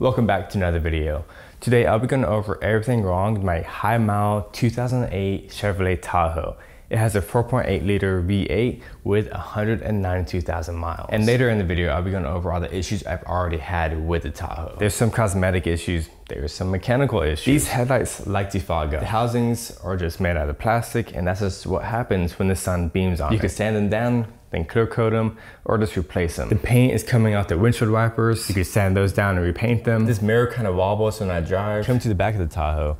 Welcome back to another video. Today I'll be going over everything wrong with my high mile 2008 Chevrolet Tahoe. It has a 4.8 liter V8 with 192,000 miles. And later in the video, I'll be going over all the issues I've already had with the Tahoe. There's some cosmetic issues, there's some mechanical issues. These headlights like to fog up. The housings are just made out of plastic, and that's just what happens when the sun beams on it. You can sand them down, then clear coat them, or just replace them. The paint is coming off the windshield wipers. You can sand those down and repaint them. This mirror kind of wobbles when I drive. Come to the back of the Tahoe.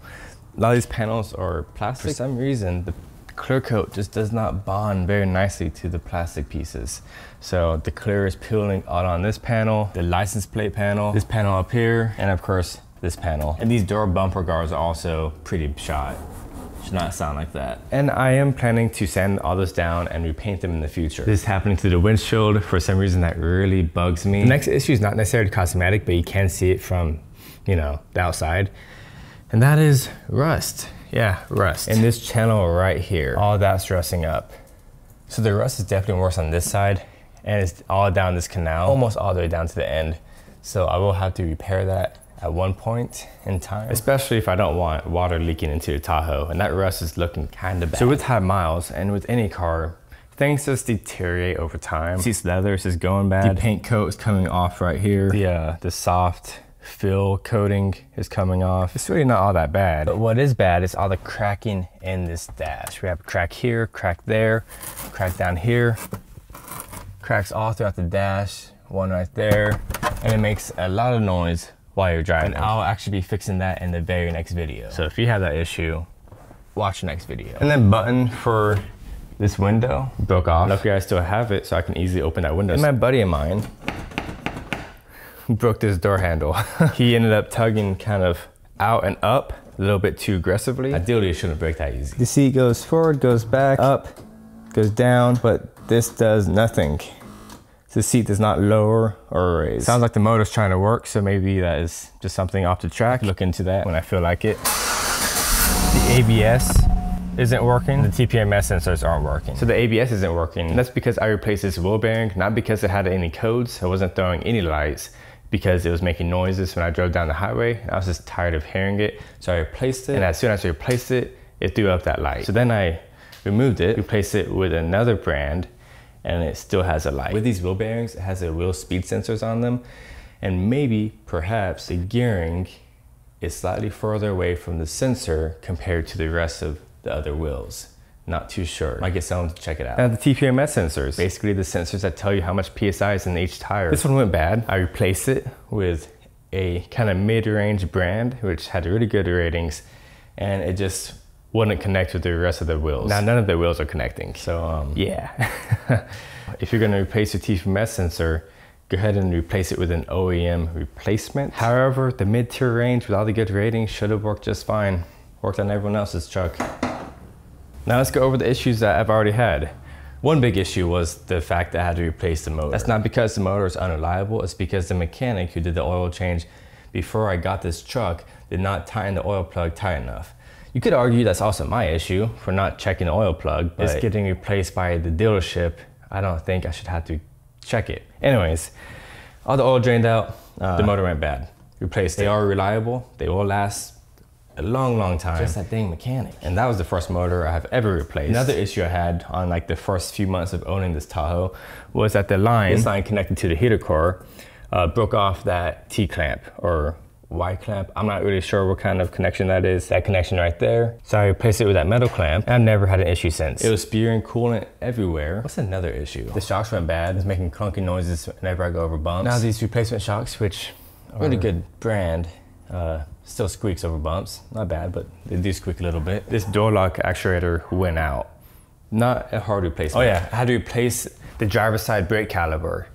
A lot of these panels are plastic. For some reason, the clear coat just does not bond very nicely to the plastic pieces. So the clear is peeling out on this panel, the license plate panel, this panel up here, and of course, this panel. And these door bumper guards are also pretty shot. Should not sound like that. And I am planning to sand all this down and repaint them in the future. This is happening to the windshield. For some reason, that really bugs me. The next issue is not necessarily cosmetic, but you can see it from, the outside. And that is rust. Yeah, rust. In this channel right here, all that's rusting up. So the rust is definitely worse on this side, and it's all down this canal, almost all the way down to the end. So I will have to repair that at one point in time, especially if I don't want water leaking into the Tahoe, and that rust is looking kind of bad. So with high miles and with any car, things just deteriorate over time. Seats leather is just going bad. The paint coat is coming off right here. The soft fill coating is coming off. It's really not all that bad. But what is bad is all the cracking in this dash. We have a crack here, crack there, crack down here, cracks all throughout the dash, one right there, and it makes a lot of noise while you're driving. And I'll actually be fixing that in the very next video. So if you have that issue, watch the next video. And then button for this window broke off. Luckily I still have it so I can easily open that window. And my buddy of mine broke this door handle. He ended up tugging kind of out and up a little bit too aggressively. Ideally it shouldn't break that easy. The seat goes forward, goes back, up, goes down, but this does nothing. The seat does not lower or raise. Sounds like the motor's trying to work, so maybe that is just something off the track. Look into that when I feel like it. The ABS isn't working. The TPMS sensors aren't working. So the ABS isn't working. And that's because I replaced this wheel bearing, not because it had any codes. I wasn't throwing any lights, because it was making noises when I drove down the highway. I was just tired of hearing it. So I replaced it, and as soon as I replaced it, it threw up that light. So then I removed it, replaced it with another brand, and it still has a light. With these wheel bearings, it has a wheel speed sensors on them, and maybe, perhaps, the gearing is slightly further away from the sensor compared to the rest of the other wheels. Not too sure. Might get someone to check it out. Now the TPMS sensors, basically the sensors that tell you how much PSI is in each tire. This one went bad. I replaced it with a kind of mid-range brand, which had really good ratings, and it just wouldn't connect with the rest of the wheels. Now none of the wheels are connecting, so yeah. If you're gonna replace your TPMS sensor, go ahead and replace it with an OEM replacement. However, the mid-tier range with all the good ratings should have worked just fine. Worked on everyone else's truck. Now let's go over the issues that I've already had. One big issue was the fact that I had to replace the motor. That's not because the motor is unreliable, it's because the mechanic who did the oil change before I got this truck did not tighten the oil plug tight enough. You could argue that's also my issue for not checking the oil plug, but it's getting replaced by the dealership. I don't think I should have to check it. Anyways, all the oil drained out, the motor went bad. Replaced it. They are reliable, they will last a long time. Just that dang mechanic. And that was the first motor I have ever replaced. Another issue I had on like the first few months of owning this Tahoe was that this line connected to the heater core broke off that T-clamp or Y-clamp. I'm not really sure what kind of connection that is. That connection right there. So I replaced it with that metal clamp. I've never had an issue since. It was spewing coolant everywhere. What's another issue? The shocks went bad. It's making clunky noises whenever I go over bumps. Now these replacement shocks, which are really good brand, still squeaks over bumps. Not bad, but they do squeak a little bit. This door lock actuator went out. Not a hard replacement. Oh yeah, I had to replace the driver's side brake caliper.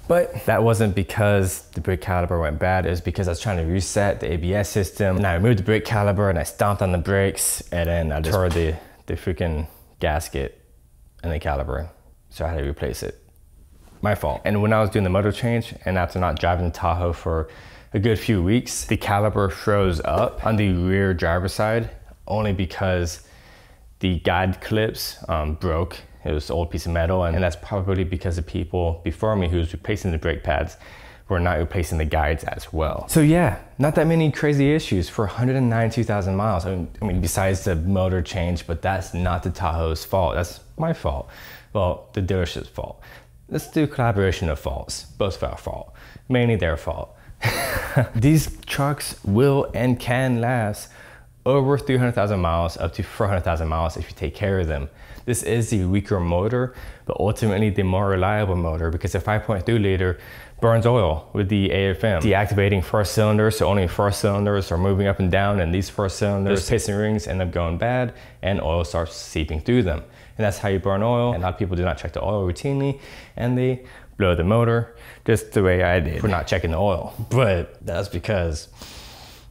But that wasn't because the brake caliper went bad. It was because I was trying to reset the ABS system. And I removed the brake caliper and I stomped on the brakes, and then I just tore the freaking gasket and the caliper. So I had to replace it. My fault. And when I was doing the motor change, and after not driving the Tahoe for a good few weeks, the caliper froze up on the rear driver's side only because the guide clips broke. It was an old piece of metal, and that's probably because the people before me who was replacing the brake pads we're not replacing the guides as well. So yeah, not that many crazy issues for 192,000 miles. I mean, besides the motor change, but that's not the Tahoe's fault. That's my fault. Well, the dealership's fault. Let's do collaboration of faults. Both of our fault. Mainly their fault. These trucks will and can last over 300,000 miles up to 400,000 miles if you take care of them. This is the weaker motor, but ultimately the more reliable motor, because the 5.3 liter burns oil with the AFM, deactivating first cylinders, so only first cylinders are moving up and down, and these first cylinders, piston rings end up going bad and oil starts seeping through them. And that's how you burn oil. And a lot of people do not check the oil routinely and they blow the motor just the way I did for not checking the oil. But that's because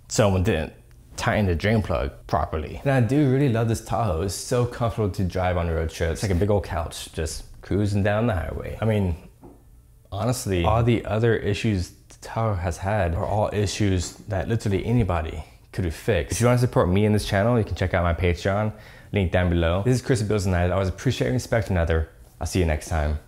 someone didn't tighten the drain plug properly. And I do really love this Tahoe. It's so comfortable to drive on the road trips. It's like a big old couch just cruising down the highway. I mean, honestly, all the other issues the Tahoe has had are all issues that literally anybody could have fixed. If you want to support me in this channel, you can check out my Patreon, link down below. This is Chris Bills and I always appreciate and respect another. I'll see you next time.